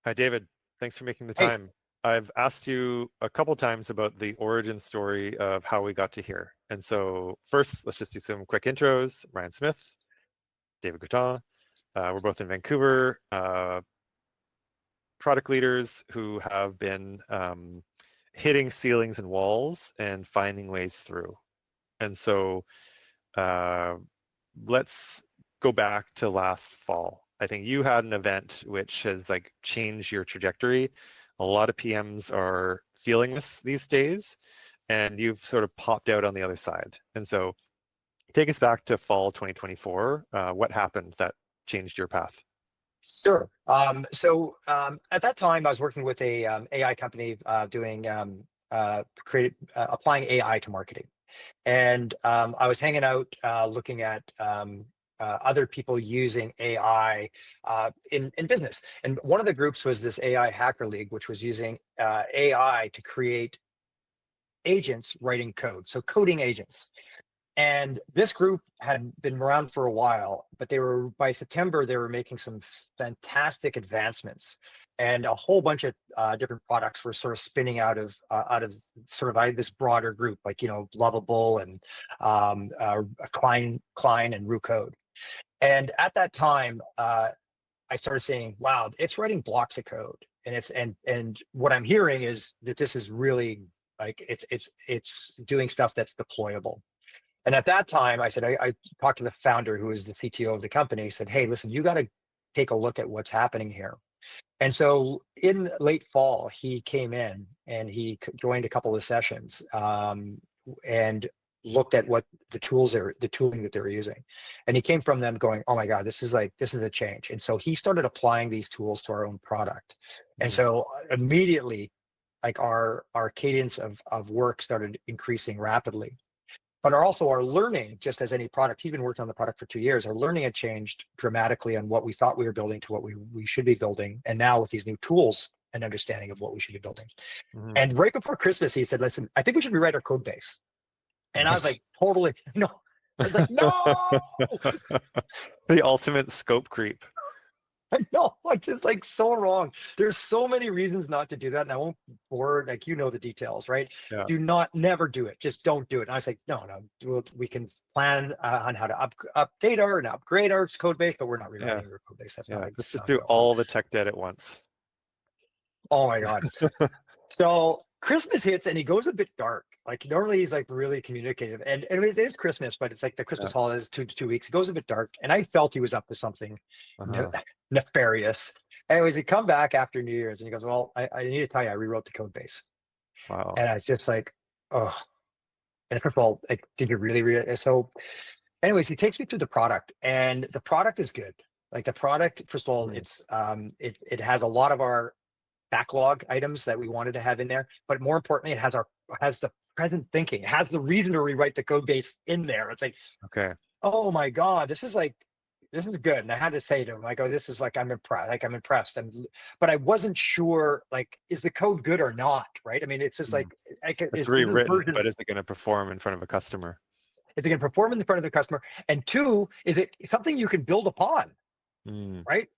Hi, David. Thanks for making the Hey, time. I've asked you a couple times about the origin story of how we got to here. And so first, let's just do some quick intros. Ryan Smith, David Gratton. We're both in Vancouver, product leaders who have been hitting ceilings and walls and finding ways through. And so uh, let's go back to last fall. I think you had an event which has like changed your trajectory. A lot of PMs are feeling this these days, and you've sort of popped out on the other side. And so take us back to fall 2024. What happened that changed your path? sure. At that time, I was working with a AI company doing applying AI to marketing, and I was hanging out looking at other people using AI in business. And one of the groups was this AI Hacker League, which was using AI to create agents writing code, so coding agents. And this group had been around for a while, but by September, they were making some fantastic advancements, and a whole bunch of different products were sort of spinning out of sort of this broader group, like Lovable and Klein and Rucode. And at that time, I started saying, "Wow, it's writing blocks of code," and what I'm hearing is that this is really like it's doing stuff that's deployable. And at that time, I talked to the founder, who is the CTO of the company, said, "Hey, listen, you got to take a look at what's happening here." And so in late fall, he came in and he joined a couple of sessions and looked at what the tooling that they were using. And he came from them going, "Oh my God, this is a change." And so he started applying these tools to our own product. And Mhm. so immediately, like our cadence of work started increasing rapidly. But our learning, just as any product, he'd been working on the product for 2 years, our learning had changed dramatically on what we thought we were building to what we should be building. And now with these new tools and understanding of what we should be building. Mhm. And right before Christmas, he said, "Listen, I think we should rewrite our code base." And I was Nice. like, totally, no. I was like, no, The ultimate scope creep. I know, like just like so wrong. There's so many reasons not to do that. And I won't bore, like, the details, right? Yeah. Do not, never do it. Just don't do it. And I was like, no, we can plan on how to update and upgrade our code base, but we're not Yeah. rewriting our code base. That's not, Yeah. like, Let's it's just not do going to work. all the tech debt at once. Oh my God. So Christmas hits and he goes a bit dark. Like normally he's like really communicative, and it is Christmas, but it's like the Yeah. Christmas holidays 2 weeks. It goes a bit dark, and I felt he was up to something ne- Uh-huh. nefarious. Anyways, he come back after New Year's and he goes, "Well, I need to tell you, I rewrote the code base." Wow. And I was just like, "Oh." And first of all, like, did you really read it? So, anyways, he takes me through the product, and the product is good. Like the product, first of all, Mm. it has a lot of our backlog items that we wanted to have in there, but more importantly, it has the present thinking. It has the reason to rewrite the code base in there. It's like, Okay. oh my God, this is good. And I had to say to him, I go, "This is like, I'm impressed. Like I'm impressed." But I wasn't sure, like, is the code good or not? Right? I mean, it's just Mm. like, It's this is rewritten, version. but is it going to perform in front of a customer? Is it going to perform in front of the customer? And two, is it something you can build upon? Mm. Right?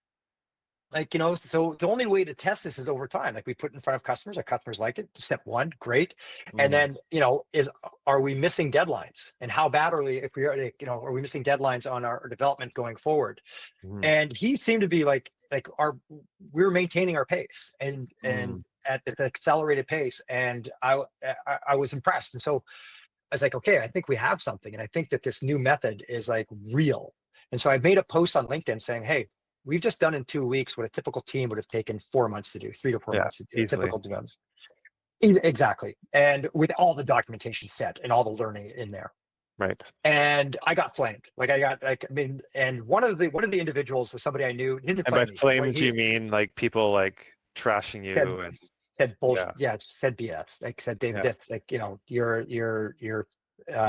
Like, so the only way to test this is over time. Like we put it in front of customers, our customers like it. Step one, great. And Mm. then, are we missing deadlines? And how bad are we, if we are, like, are we missing deadlines on our development going forward? Mm. And he seemed to be like we were maintaining our pace and Mm. at this accelerated pace. And I was impressed. And so I was like, okay, I think we have something. And I think that this new method is like real. And so I made a post on LinkedIn saying, "Hey, we've just done in 2 weeks what a typical team would have taken 4 months to do, 3 to 4 Yeah, months to do, a easily. typical development." Exactly. And with all the documentation set and all the learning in there. Right. And I got flamed. I mean, and one of the individuals was somebody I knew. He didn't And by flame me. What flamed, he you mean like people like trashing said you and said bullshit. yeah. Yeah, said BS. Like said, "David, Yeah. that's like,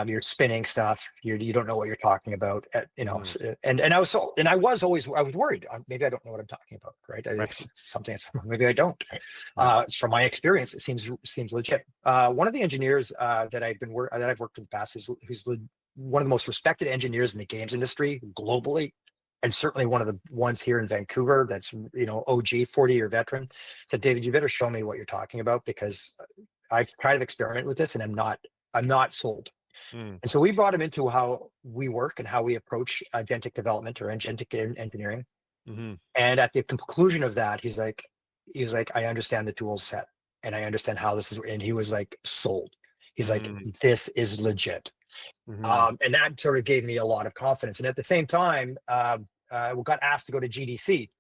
you're spinning stuff. You don't know what you're talking about." Mm. And I was worried. Maybe I don't know what I'm talking about. Right? It's Right. something. Maybe I don't. Yeah. From my experience, it seems legit. One of the engineers that I've worked with in the past, who's one of the most respected engineers in the games industry globally. and certainly one of the ones here in Vancouver that's, OG, 40-year veteran, said, David, you better show me what you're talking about, because I've tried to experiment with this and I'm not sold. Mm. And so we brought him into how we work and how we approach agentic development or agentic engineering. Mm-hmm. And at the conclusion of that, he's like, I understand the tool set and I understand how this is. And he was like sold. He's like, this is legit. Mm-hmm. And that sort of gave me a lot of confidence. And at the same time, we got asked to go to GDC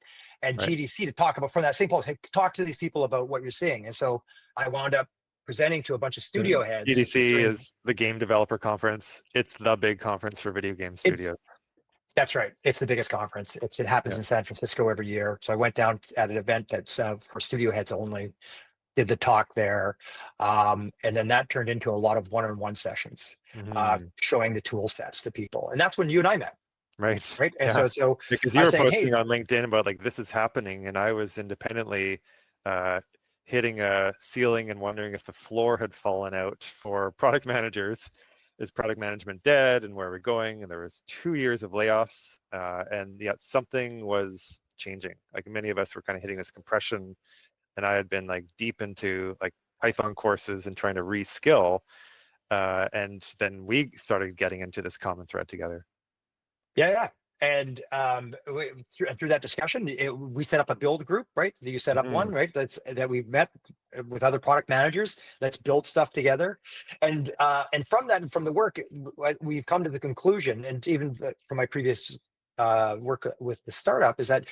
and Right. GDC to talk about, from that same place, hey, talk to these people about what you're seeing. And so I wound up presenting to a bunch of studio heads. GDC is the Game Developer Conference. It's the big conference for video game studios. That's right. It's the biggest conference. It happens in San Francisco every year. So I went down at an event that's for studio heads only, did the talk there. And then that turned into a lot of one-on-one sessions, showing the tool sets to people. And that's when you and I met. Right. Right. And Yeah. so because you were posting on LinkedIn about like, this is happening. And I was independently hitting a ceiling and wondering if the floor had fallen out for product managers. Is product management dead, and where are we going? And there was 2 years of layoffs, and yet something was changing. Like many of us were kind of hitting this compression, and I had been like deep into like Python courses and trying to reskill, and then we started getting into this common thread together. Yeah. And through that discussion, we set up a build group, right? You set up one, right? That we met with other product managers. Let's build stuff together, and from that and from the work, we've come to the conclusion, and even from my previous work with the startup, is that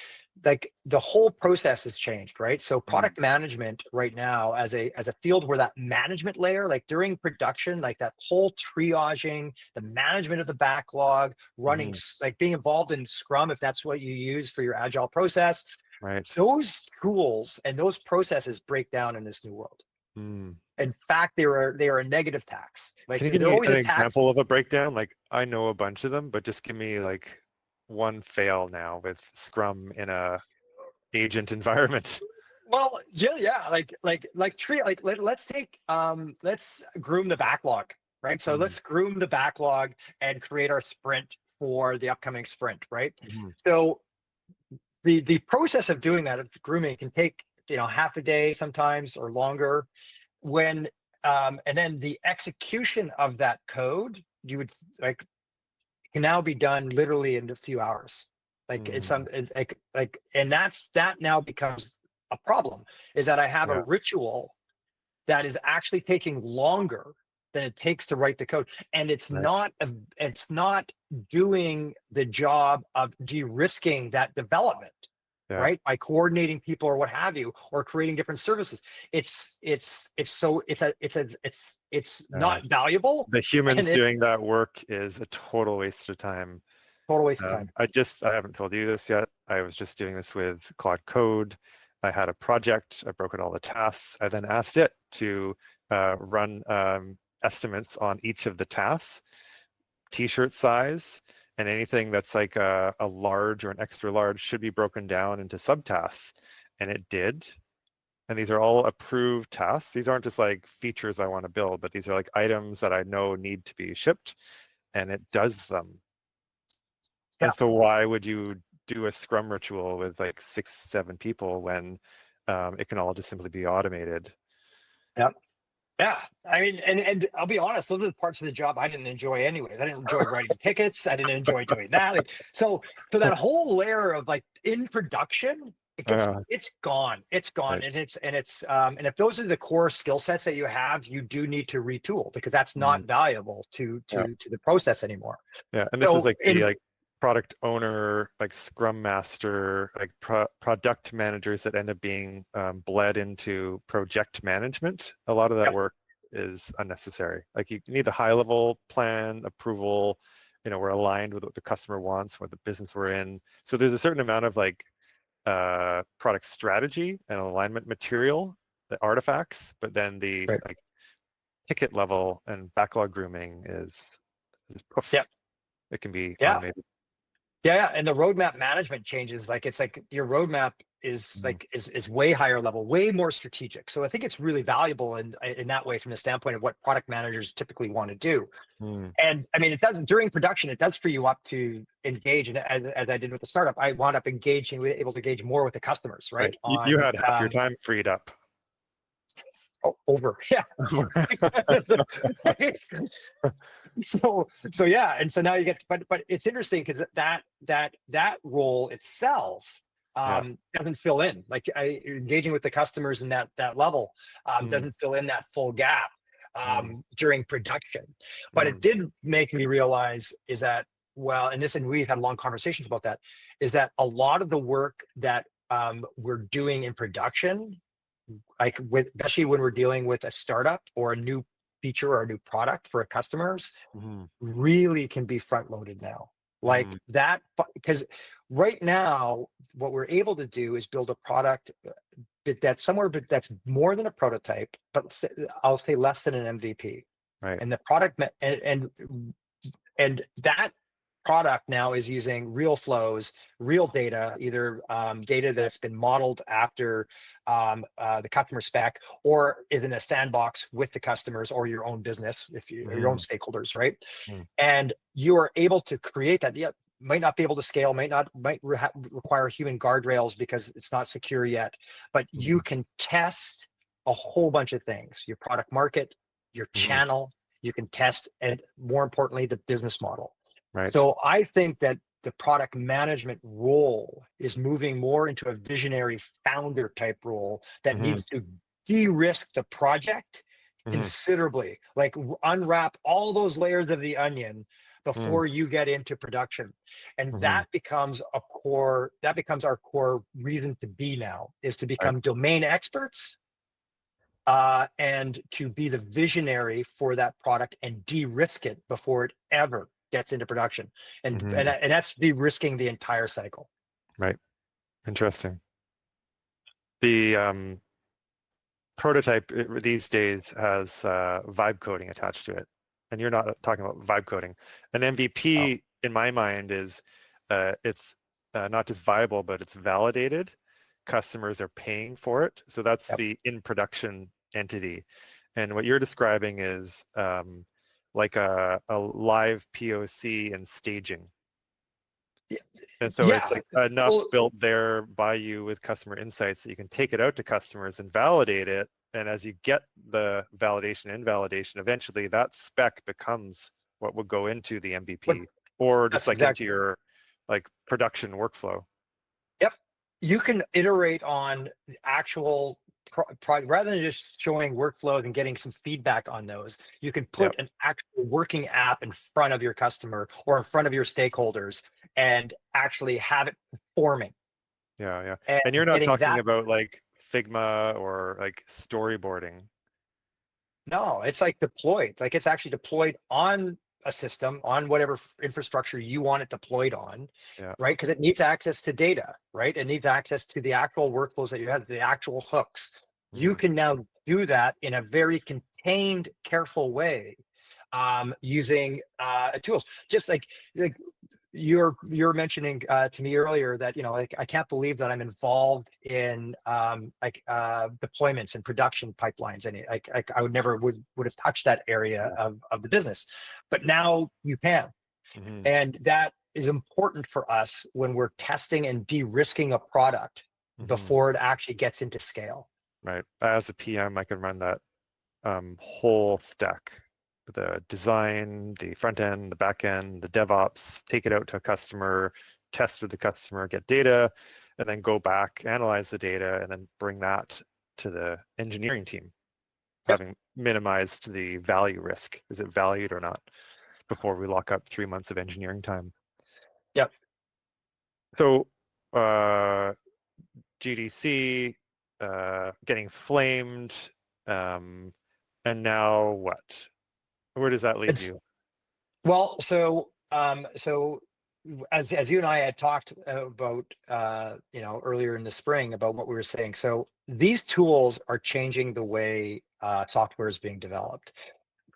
like the whole process has changed, right? So product management right now, as a field where that management layer, like during production, like that whole triaging, the management of the backlog, running, like being involved in Scrum, if that's what you use for your agile process, right? Those tools and those processes break down in this new world. In fact, they are a negative tax. Like, can you give me an example of a breakdown? Like, I know a bunch of them, but just give me like one fail now with Scrum in a agent environment. Well, yeah, let's take let's groom the backlog, right? So let's groom the backlog and create our sprint for the upcoming sprint, right? So the process of doing that, of grooming, can take half a day sometimes or longer. When and then the execution of that code, you would like, can now be done literally in a few hours. Like it's like, and that now becomes a problem, is that I have a ritual that is actually taking longer than it takes to write the code, and it's not doing the job of de-risking that development, right? By coordinating people or what have you, or creating different services. It's not valuable. The humans doing that work is a total waste of time. Total waste of time. I haven't told you this yet. I was just doing this with Claude Code. I had a project. I broke out all the tasks. I then asked it to run estimates on each of the tasks, t-shirt size, and anything that's like a large or an extra large should be broken down into subtasks. And it did. And these are all approved tasks. These aren't just like features I want to build, but these are like items that I know need to be shipped, and it does them. And so why would you do a Scrum ritual with like 6-7 people when it can all just simply be automated? Yeah, I mean, and I'll be honest, those are the parts of the job I didn't enjoy anyway. I didn't enjoy writing tickets. I didn't enjoy doing that. Like, so that whole layer of like in production, it's gone. It's gone. Right. And if those are the core skill sets that you have, you do need to retool, because that's not valuable to the process anymore. Yeah, and this is like the like product owner, like Scrum master, like product managers that end up being bled into project management. A lot of that work is unnecessary. Like, you need a high level plan, approval, we're aligned with what the customer wants, what the business we're in. So there's a certain amount of like product strategy and alignment material, the artifacts, but then the like ticket level and backlog grooming is poof. It can be automated. Yeah, and the roadmap management changes. Like it's like your roadmap is like is way higher level, way more strategic. So I think it's really valuable in that way from the standpoint of what product managers typically want to do. Mm. And I mean, it doesn't during production, it does free you up to engage. And as I did with the startup, I wound up engaging, able to engage more with the customers, Right. right? You On had half your time freed up. over, yeah. So yeah, and so now you get, but it's interesting because that role itself Yeah. doesn't fill in. Like engaging with the customers in that level Mm. doesn't fill in that full gap Mm. during production. But it Mm. did make me realize is that, well, and we've had long conversations about that, is that a lot of the work that we're doing in production, like especially when we're dealing with a startup or a new feature or a new product for customers, Mm. really can be front loaded now. Like Mm. that, because right now what we're able to do is build a product that's somewhere, but that's more than a prototype, but I'll say less than an MVP. Right. And the product and that product now is using real flows, real data, either data that's been modeled after the customer spec, or is in a sandbox with the customers or your own business, if you your own Mm. stakeholders, right? Mm. And you are able to create that. Yeah, might not be able to scale, might require human guardrails because it's not secure yet, but you Mm. can test a whole bunch of things: your product market, your Mm. channel. You can test, and more importantly, the business model. Right. So I think that the product management role is moving more into a visionary founder type role that Mm. needs to de-risk the project Mm. considerably, like unwrap all those layers of the onion Mm. before you get into production. And Mm. that becomes our core reason to be now, is to Right. become domain experts and to be the visionary for that product and de-risk it before it ever gets into production. And Mm. and that's de-risking the entire cycle. Right. Interesting. The prototype these days has vibe coding attached to it, and you're not talking about vibe coding. An Oh, MVP, in my mind, is it's not just viable, but it's validated. Customers are paying for it, so that's yep. the in production entity. And what you're describing is like a live POC and staging. And so it's Yeah. like enough Well, built there by you with customer insights that you can take it out to customers and validate it. And as you get the validation and invalidation, eventually that spec becomes what would go into the but MVP or just that's like into exactly. your like production workflow. Yep. You can iterate on the actual rather than just showing workflows and getting some feedback on those. You can Yep. put an actual working app in front of your customer or in front of your stakeholders and actually have it performing Yeah. Yeah. and And you're not getting talking that. about like Figma or like storyboarding. No, it's like deployed. Like it's actually deployed on a system, on whatever infrastructure you want it deployed on, Yeah. right? Because it needs access to data, right? It needs access to the actual workflows that you have, the actual hooks. You Mm. can now do that in a very contained, careful way using tools. Just like you're mentioning to me earlier that like I can't believe that I'm involved in deployments and production pipelines, and like I would never would have touched that area of the business, but now you can. Mm-hmm. And that is important for us when we're testing and de-risking a product Mm-hmm. before it actually gets into scale. Right. As a PM, I can run that whole stack, the design, the front end, the back end, the DevOps, take it out to a customer, test with the customer, get data, and then go back, analyze the data, and then bring that to the engineering team, Yep. having minimized the value risk. Is it valued or not? Before we lock up 3 months of engineering time. Yep. So GDC, getting flamed, and now what? Where does that leave It's you? well, so as you and I had talked about earlier in the spring about what we were saying. So these tools are changing the way software is being developed,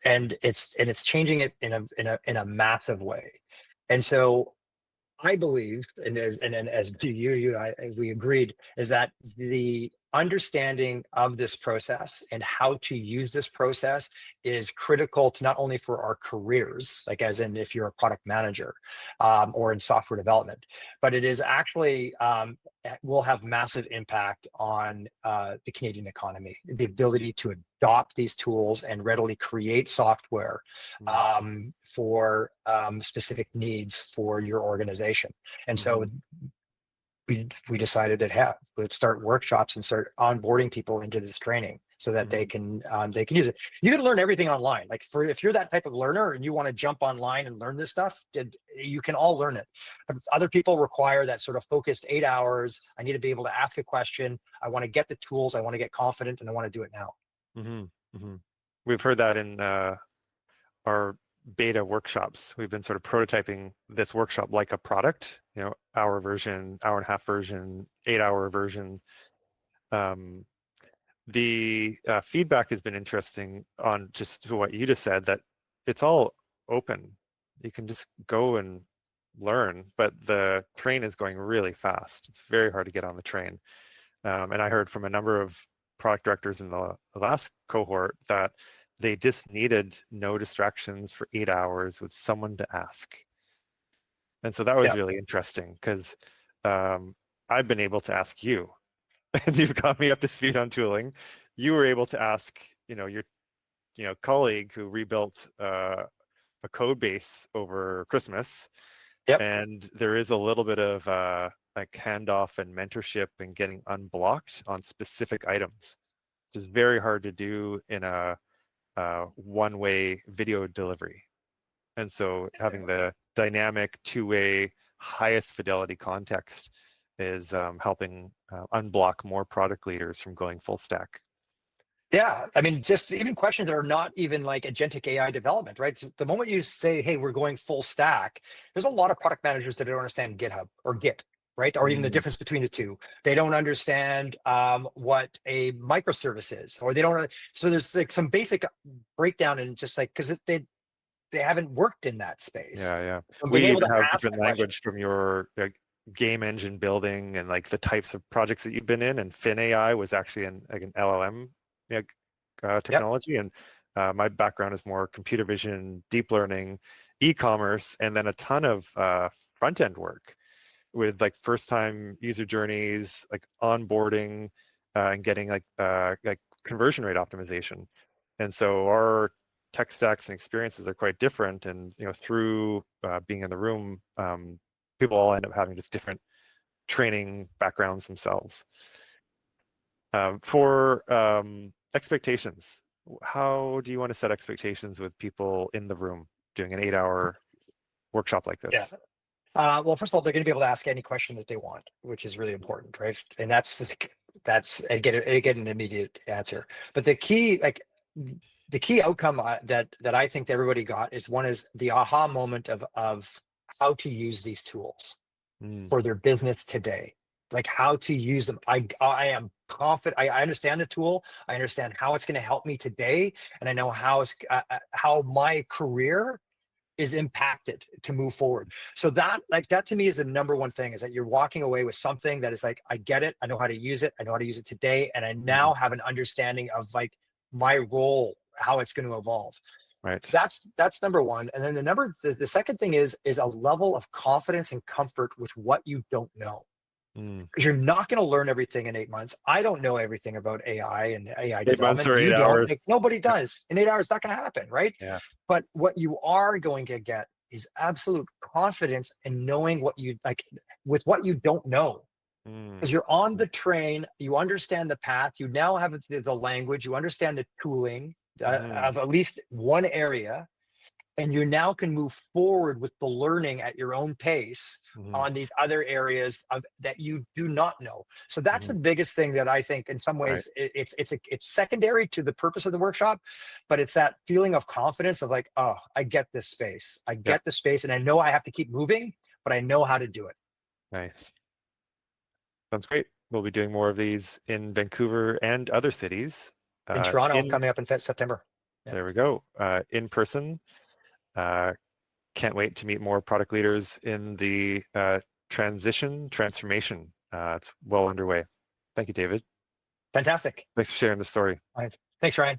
and it's changing it in a massive way. And so I believe, as do you, we agreed, is that the understanding of this process and how to use this process is critical to not only for our careers, like as in if you're a product manager or in software development, but it is actually will have massive impact on the Canadian economy. The ability to adopt these tools and readily create software for specific needs for your organization. And so we decided that let's start workshops and start onboarding people into this training so that they can use it. You can learn everything online. Like if you're that type of learner and you want to jump online and learn this stuff, you can all learn it. But other people require that sort of focused 8 hours. I need to be able to ask a question. I want to get the tools. I want to get confident, and I want to do it now. We've heard that in our beta workshops. We've been sort of prototyping this workshop like a product, hour version, hour and a half version, 8-hour version. The feedback has been interesting on just what you just said, that it's all open. You can just go and learn, but the train is going really fast. It's very hard to get on the train. And I heard from a number of product directors in the last cohort that they just needed no distractions for 8 hours with someone to ask. And so that was really interesting because I've been able to ask you, and you've got me up to speed on tooling. You were able to ask, your colleague who rebuilt a code base over Christmas. And there is a little bit of like handoff and mentorship and getting unblocked on specific items. It's very hard to do in a one-way video delivery. And so having the dynamic two-way highest fidelity context is helping unblock more product leaders from going full stack. Yeah, I mean, just even questions that are not even like agentic AI development, right? So the moment you say, hey, we're going full stack, there's a lot of product managers that don't understand GitHub or Git, right? Or even the difference between the two. They don't understand what a microservice is, or they don't. So there's like some basic breakdown in just like, because they haven't worked in that space. Yeah. So we even have different language from your game engine building and like the types of projects that you've been in. And FinAI was actually an LLM technology. And my background is more computer vision, deep learning, e-commerce, and then a ton of front-end work with like first-time user journeys, like onboarding and getting like conversion rate optimization. And so our tech stacks and experiences are quite different. And through being in the room, people all end up having just different training backgrounds themselves. For expectations, how do you want to set expectations with people in the room doing an 8-hour workshop like this? Yeah. Well, first of all, they're going to be able to ask any question that they want, which is really important, right? And that's and get an immediate answer. But the key outcome that I think that everybody got is the aha moment of how to use these tools for their business today, like how to use them. I am confident. I understand the tool. I understand how it's going to help me today, and I know how my career is impacted to move forward. So that to me is the number one thing, is that you're walking away with something that is like, I get it. I know how to use it. I know how to use it today. And I now have an understanding of like my role, how it's going to evolve. Right. That's number one. And then the second thing is a level of confidence and comfort with what you don't know. Because you're not going to learn everything in 8 months. I don't know everything about AI and AI 8 months development. or 8 hours. Like, nobody does. In 8 hours, it's not going to happen, right? Yeah. But what you are going to get is absolute confidence in knowing what you like with what you don't know. Because you're on the train, you understand the path, you now have the language, you understand the tooling of at least one area, and you now can move forward with the learning at your own pace on these other areas that you do not know. So that's the biggest thing that I think in some ways it's secondary to the purpose of the workshop, but it's that feeling of confidence of like, oh, I get this space. I get the space, and I know I have to keep moving, but I know how to do it. Nice. Sounds great. We'll be doing more of these in Vancouver and other cities. In Toronto, coming up in September. There we go. In person. can't wait to meet more product leaders in the transformation. It's well underway. Thank you, David. Fantastic. Thanks for sharing the story. All right. Thanks, Ryan.